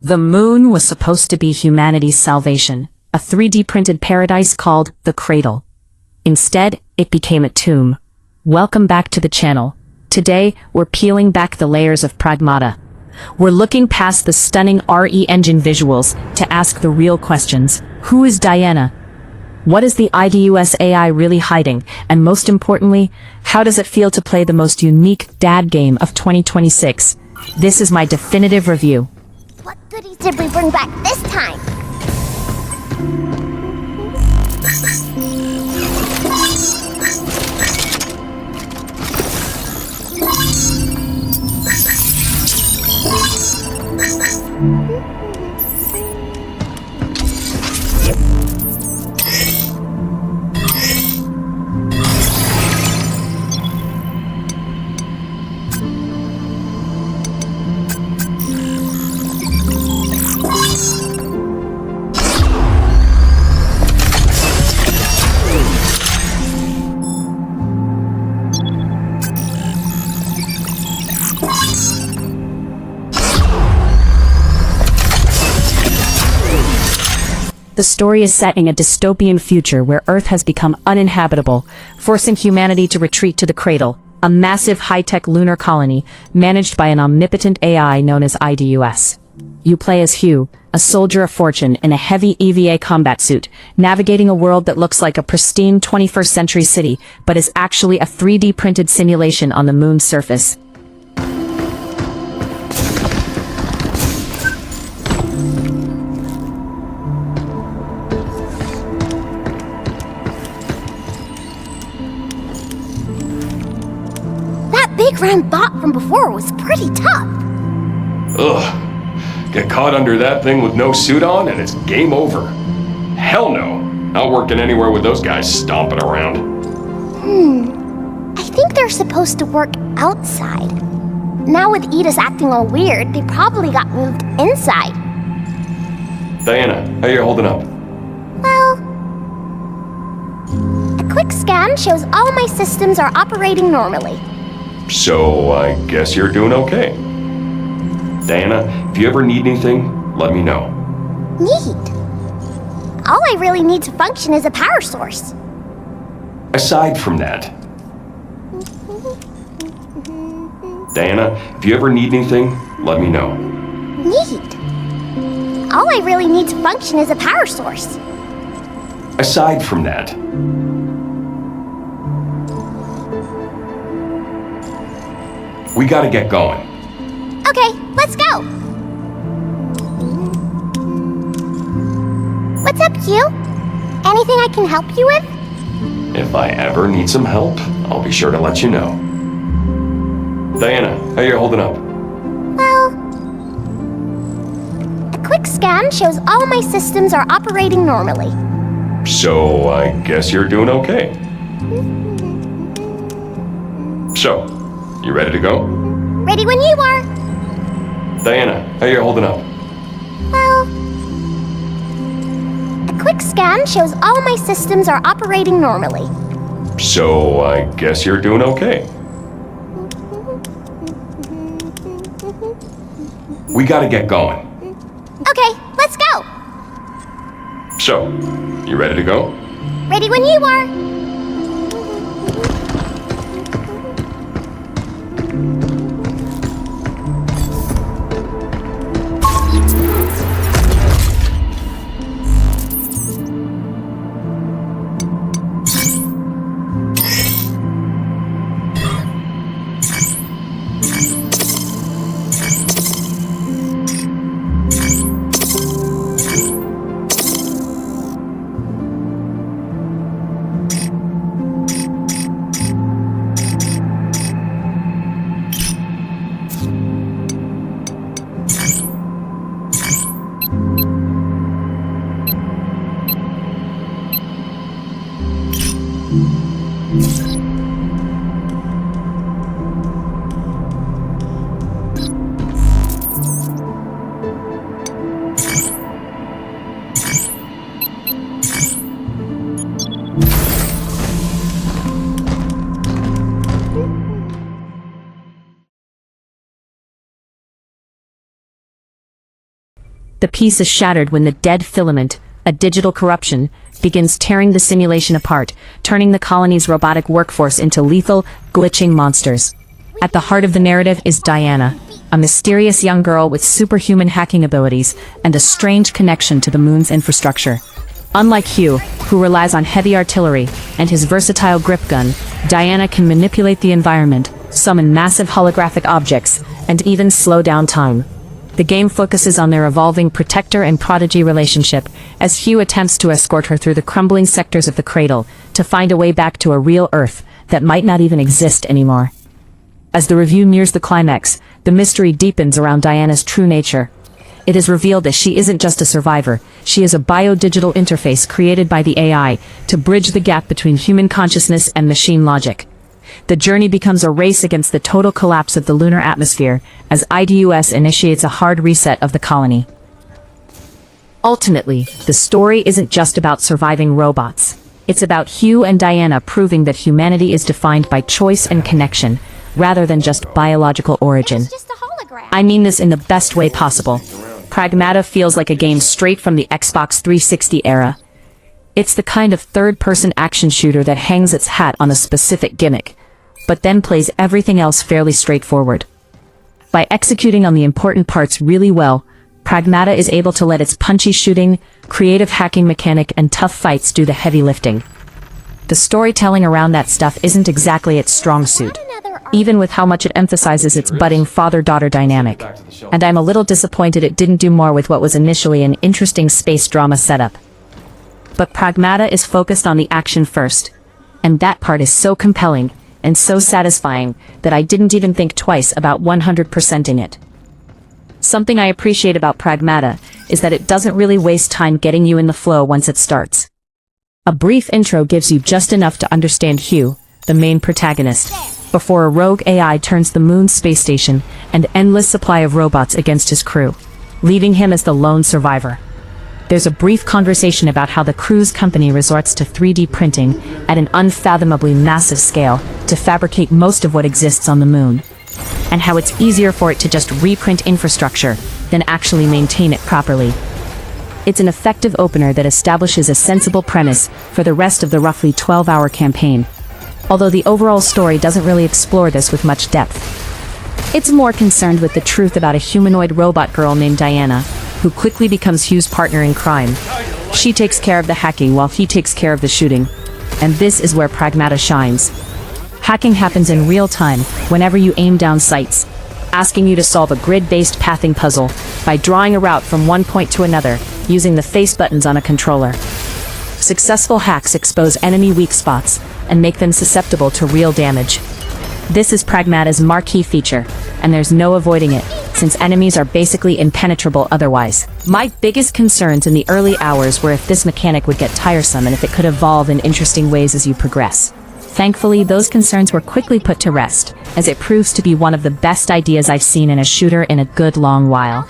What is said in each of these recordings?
The moon was supposed to be humanity's salvation, a 3D printed paradise called the Cradle. Instead, it became a tomb. Welcome back to the channel. Today, we're peeling back the layers of Pragmata. We're looking past the stunning RE engine visuals to ask the real questions. Who is Diana? What is the IDUS AI really hiding? And most importantly, how does it feel to play the most unique dad game of 2026? This is my definitive review. What goodies did we bring back this time? The story is set in a dystopian future where Earth has become uninhabitable, forcing humanity to retreat to the Cradle, a massive high-tech lunar colony managed by an omnipotent AI known as IDUS. You play as Hugh, a soldier of fortune in a heavy EVA combat suit, navigating a world that looks like a pristine 21st century city, but is actually a 3D printed simulation on the moon's surface. Big round bot from before was pretty tough. Ugh. Get caught under that thing with no suit on and it's game over. Hell no. Not working anywhere with those guys stomping around. I think they're supposed to work outside. Now with IDUS acting all weird, they probably got moved inside. Diana, how you holding up? Well, a quick scan shows all my systems are operating normally. So, I guess you're doing okay. Diana, if you ever need anything, let me know. Neat. All I really need to function is a power source. Aside from that, Diana, if you ever need anything, let me know. Neat. All I really need to function is a power source. Aside from that, we gotta get going. Okay, let's go. What's up, Hugh? Anything I can help you with? If I ever need some help, I'll be sure to let you know. Diana, how you holding up? Well, a quick scan shows all my systems are operating normally. So, I guess you're doing okay. So, you ready to go? Ready when you are. Diana, how you holding up? Well, a quick scan shows all my systems are operating normally. So, I guess you're doing okay. We gotta get going. Okay, let's go. So, you ready to go? Ready when you are. The piece is shattered when the dead filament, a digital corruption, begins tearing the simulation apart, turning the colony's robotic workforce into lethal, glitching monsters. At the heart of the narrative is Diana, a mysterious young girl with superhuman hacking abilities and a strange connection to the moon's infrastructure. Unlike Hugh, who relies on heavy artillery and his versatile grip gun, Diana can manipulate the environment, summon massive holographic objects, and even slow down time. The game focuses on their evolving protector and prodigy relationship, as Hugh attempts to escort her through the crumbling sectors of the Cradle to find a way back to a real Earth that might not even exist anymore. As the review nears the climax, the mystery deepens around Diana's true nature. It is revealed that she isn't just a survivor, she is a biodigital interface created by the AI to bridge the gap between human consciousness and machine logic. The journey becomes a race against the total collapse of the lunar atmosphere as IDUS initiates a hard reset of the colony. Ultimately, the story isn't just about surviving robots. It's about Hugh and Diana proving that humanity is defined by choice and connection, rather than just biological origin. It's just a hologram. I mean this in the best way possible. Pragmata feels like a game straight from the Xbox 360 era. It's the kind of third-person action shooter that hangs its hat on a specific gimmick, but then plays everything else fairly straightforward. By executing on the important parts really well, Pragmata is able to let its punchy shooting, creative hacking mechanic, and tough fights do the heavy lifting. The storytelling around that stuff isn't exactly its strong suit, even with how much it emphasizes its budding father-daughter dynamic. And I'm a little disappointed it didn't do more with what was initially an interesting space drama setup. But Pragmata is focused on the action first, and that part is so compelling and so satisfying that I didn't even think twice about 100%ing it. Something I appreciate about Pragmata is that it doesn't really waste time getting you in the flow once it starts. A brief intro gives you just enough to understand Hugh, the main protagonist, before a rogue AI turns the moon's space station and endless supply of robots against his crew, leaving him as the lone survivor. There's a brief conversation about how the crew's company resorts to 3D printing at an unfathomably massive scale to fabricate most of what exists on the moon, and how it's easier for it to just reprint infrastructure than actually maintain it properly. It's an effective opener that establishes a sensible premise for the rest of the roughly 12-hour campaign, although the overall story doesn't really explore this with much depth. It's more concerned with the truth about a humanoid robot girl named Diana, who quickly becomes Hugh's partner in crime. She takes care of the hacking while he takes care of the shooting, and this is where Pragmata shines. Hacking happens in real time whenever you aim down sights, asking you to solve a grid-based pathing puzzle by drawing a route from one point to another using the face buttons on a controller. Successful hacks expose enemy weak spots and make them susceptible to real damage. This is Pragmata's marquee feature, and there's no avoiding it, since enemies are basically impenetrable otherwise. My biggest concerns in the early hours were if this mechanic would get tiresome and if it could evolve in interesting ways as you progress. Thankfully, those concerns were quickly put to rest, as it proves to be one of the best ideas I've seen in a shooter in a good long while.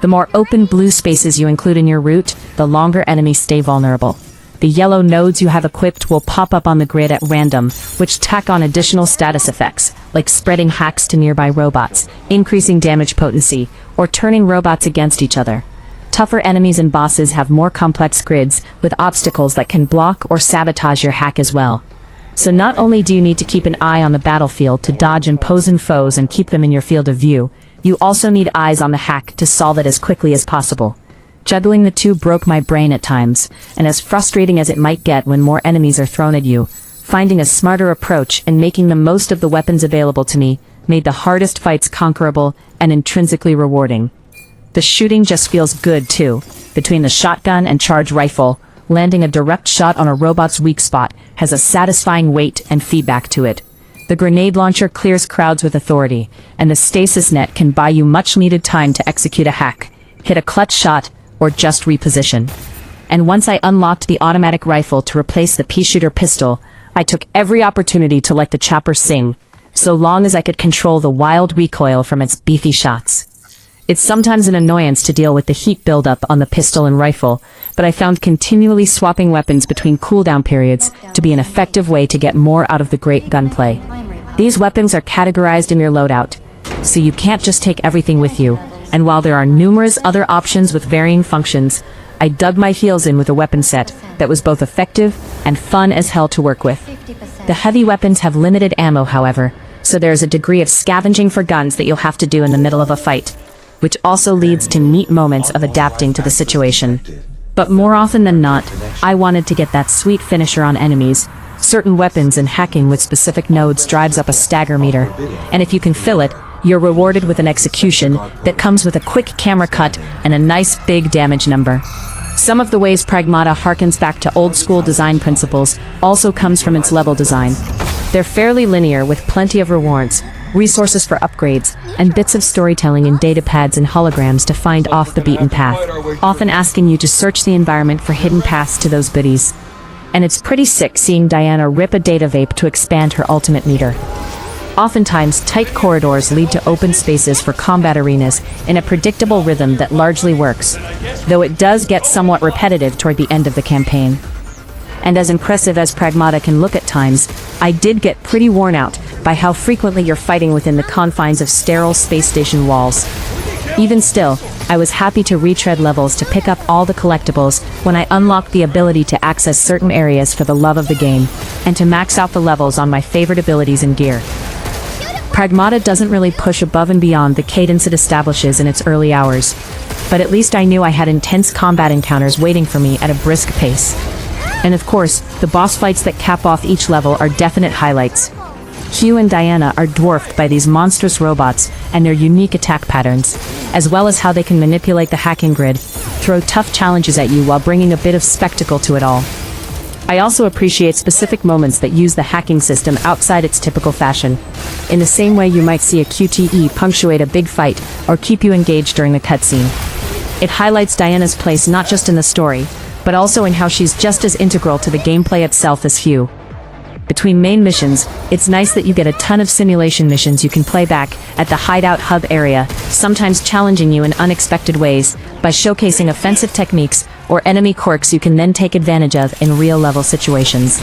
The more open blue spaces you include in your route, the longer enemies stay vulnerable. The yellow nodes you have equipped will pop up on the grid at random, which tack on additional status effects, like spreading hacks to nearby robots, increasing damage potency, or turning robots against each other. Tougher enemies and bosses have more complex grids, with obstacles that can block or sabotage your hack as well. So not only do you need to keep an eye on the battlefield to dodge imposing foes and keep them in your field of view, you also need eyes on the hack to solve it as quickly as possible. Juggling the two broke my brain at times, and as frustrating as it might get when more enemies are thrown at you, finding a smarter approach and making the most of the weapons available to me made the hardest fights conquerable and intrinsically rewarding. The shooting just feels good too. Between the shotgun and charge rifle, landing a direct shot on a robot's weak spot has a satisfying weight and feedback to it. The grenade launcher clears crowds with authority, and the stasis net can buy you much-needed time to execute a hack, hit a clutch shot, or just reposition. And once I unlocked the automatic rifle to replace the pea-shooter pistol, I took every opportunity to let the chopper sing, so long as I could control the wild recoil from its beefy shots. It's sometimes an annoyance to deal with the heat buildup on the pistol and rifle, but I found continually swapping weapons between cooldown periods to be an effective way to get more out of the great gunplay. These weapons are categorized in your loadout, so you can't just take everything with you, And while there are numerous other options with varying functions, I dug my heels in with a weapon set that was both effective and fun as hell to work with. The heavy weapons have limited ammo, however, so there's a degree of scavenging for guns that you'll have to do in the middle of a fight, which also leads to neat moments of adapting to the situation. But more often than not, I wanted to get that sweet finisher on enemies. Certain weapons and hacking with specific nodes drives up a stagger meter, and if you can fill it, you're rewarded with an execution that comes with a quick camera cut and a nice big damage number. Some of the ways Pragmata harkens back to old-school design principles also comes from its level design. They're fairly linear with plenty of rewards, resources for upgrades, and bits of storytelling in datapads and holograms to find off the beaten path, often asking you to search the environment for hidden paths to those goodies. And it's pretty sick seeing Diana rip a data vape to expand her ultimate meter. Oftentimes, tight corridors lead to open spaces for combat arenas in a predictable rhythm that largely works, though it does get somewhat repetitive toward the end of the campaign. And as impressive as Pragmata can look at times, I did get pretty worn out by how frequently you're fighting within the confines of sterile space station walls. Even still, I was happy to retread levels to pick up all the collectibles when I unlocked the ability to access certain areas for the love of the game, and to max out the levels on my favorite abilities and gear. Pragmata doesn't really push above and beyond the cadence it establishes in its early hours, but at least I knew I had intense combat encounters waiting for me at a brisk pace. And of course, the boss fights that cap off each level are definite highlights. Hugh and Diana are dwarfed by these monstrous robots and their unique attack patterns, as well as how they can manipulate the hacking grid, throw tough challenges at you while bringing a bit of spectacle to it all. I also appreciate specific moments that use the hacking system outside its typical fashion, in the same way you might see a QTE punctuate a big fight or keep you engaged during the cutscene. It highlights Diana's place not just in the story, but also in how she's just as integral to the gameplay itself as Hugh. Between main missions, it's nice that you get a ton of simulation missions you can play back at the hideout hub area, sometimes challenging you in unexpected ways by showcasing offensive techniques or enemy quirks you can then take advantage of in real-level situations.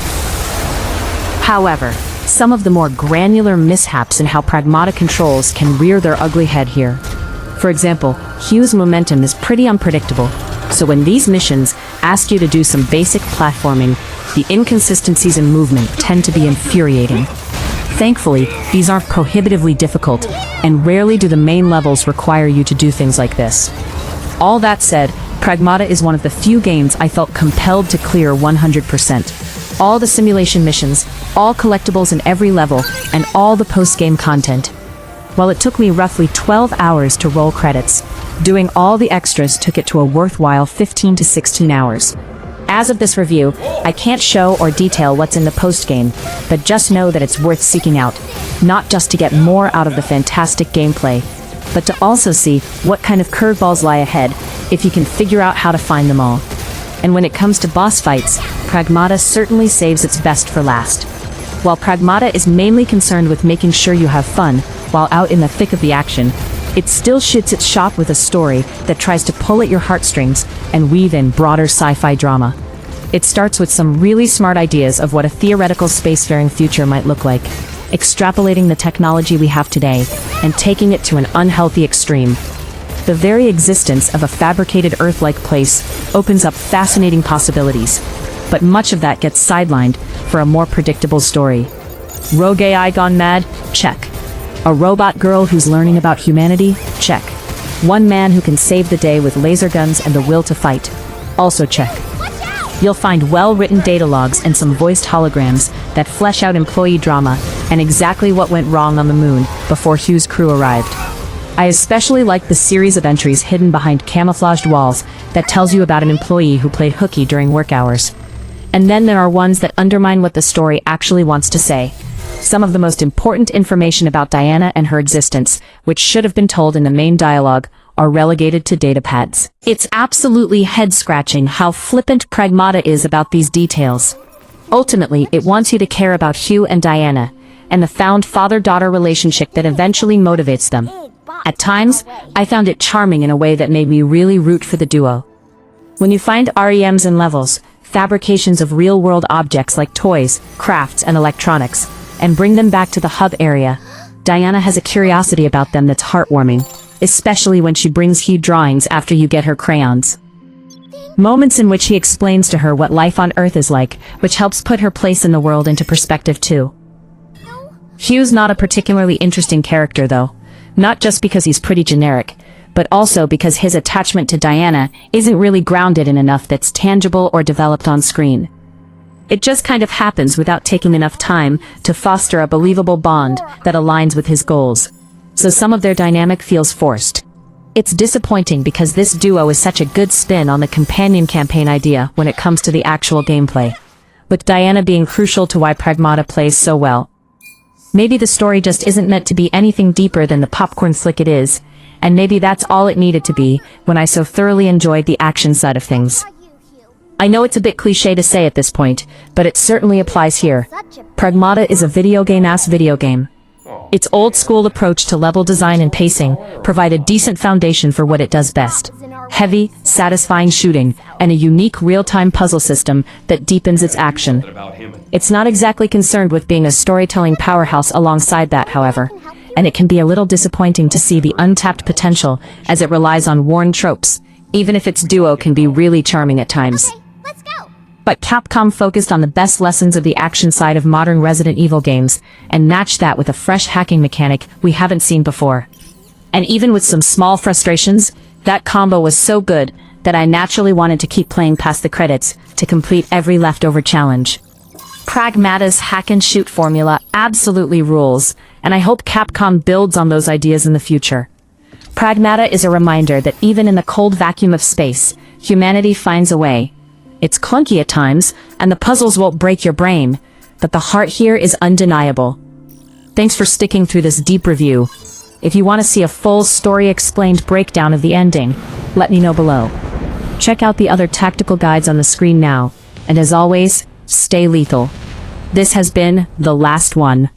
However, some of the more granular mishaps in how Pragmata controls can rear their ugly head here. For example, Hugh's momentum is pretty unpredictable, so when these missions ask you to do some basic platforming, the inconsistencies in movement tend to be infuriating. Thankfully, these aren't prohibitively difficult, and rarely do the main levels require you to do things like this. All that said, Pragmata is one of the few games I felt compelled to clear 100%. All the simulation missions, all collectibles in every level, and all the post-game content. While it took me roughly 12 hours to roll credits, doing all the extras took it to a worthwhile 15 to 16 hours. As of this review, I can't show or detail what's in the post-game, but just know that it's worth seeking out, not just to get more out of the fantastic gameplay, but to also see what kind of curveballs lie ahead if you can figure out how to find them all. And when it comes to boss fights, Pragmata certainly saves its best for last. While Pragmata is mainly concerned with making sure you have fun while out in the thick of the action, it still shoots its shot with a story that tries to pull at your heartstrings and weave in broader sci-fi drama. It starts with some really smart ideas of what a theoretical spacefaring future might look like, extrapolating the technology we have today and taking it to an unhealthy extreme. The very existence of a fabricated Earth-like place opens up fascinating possibilities, but much of that gets sidelined for a more predictable story. Rogue AI gone mad? Check. A robot girl who's learning about humanity? Check. One man who can save the day with laser guns and the will to fight? Also check. You'll find well-written data logs and some voiced holograms that flesh out employee drama and exactly what went wrong on the moon before Hugh's crew arrived. I especially like the series of entries hidden behind camouflaged walls that tells you about an employee who played hooky during work hours. And then there are ones that undermine what the story actually wants to say. Some of the most important information about Diana and her existence, which should have been told in the main dialogue, are relegated to datapads. It's absolutely head-scratching how flippant Pragmata is about these details. Ultimately, it wants you to care about Hugh and Diana, and the found father-daughter relationship that eventually motivates them. At times, I found it charming in a way that made me really root for the duo. When you find REMs in levels, fabrications of real-world objects like toys, crafts, and electronics, and bring them back to the hub area, Diana has a curiosity about them that's heartwarming. especially when she brings Hugh drawings after you get her crayons. Moments in which he explains to her what life on Earth is like, which helps put her place in the world into perspective too. Hugh's not a particularly interesting character though, not just because he's pretty generic, but also because his attachment to Diana isn't really grounded in enough that's tangible or developed on screen. It just kind of happens without taking enough time to foster a believable bond that aligns with his goals. So some of their dynamic feels forced. It's disappointing because this duo is such a good spin on the companion campaign idea when it comes to the actual gameplay, with Diana being crucial to why Pragmata plays so well. Maybe the story just isn't meant to be anything deeper than the popcorn flick it is, and maybe that's all it needed to be when I so thoroughly enjoyed the action side of things. I know it's a bit cliché to say at this point, but it certainly applies here. Pragmata is a video game. Its old-school approach to level design and pacing provide a decent foundation for what it does best. Heavy, satisfying shooting, and a unique real-time puzzle system that deepens its action. It's not exactly concerned with being a storytelling powerhouse alongside that, however, and it can be a little disappointing to see the untapped potential as it relies on worn tropes, even if its duo can be really charming at times. But Capcom focused on the best lessons of the action side of modern Resident Evil games, and matched that with a fresh hacking mechanic we haven't seen before. And even with some small frustrations, that combo was so good that I naturally wanted to keep playing past the credits to complete every leftover challenge. Pragmata's hack-and-shoot formula absolutely rules, and I hope Capcom builds on those ideas in the future. Pragmata is a reminder that even in the cold vacuum of space, humanity finds a way. It's clunky at times, and the puzzles won't break your brain, but the heart here is undeniable. Thanks for sticking through this deep review. If you want to see a full story-explained breakdown of the ending, let me know below. Check out the other tactical guides on the screen now, and as always, stay lethal. This has been The Last One.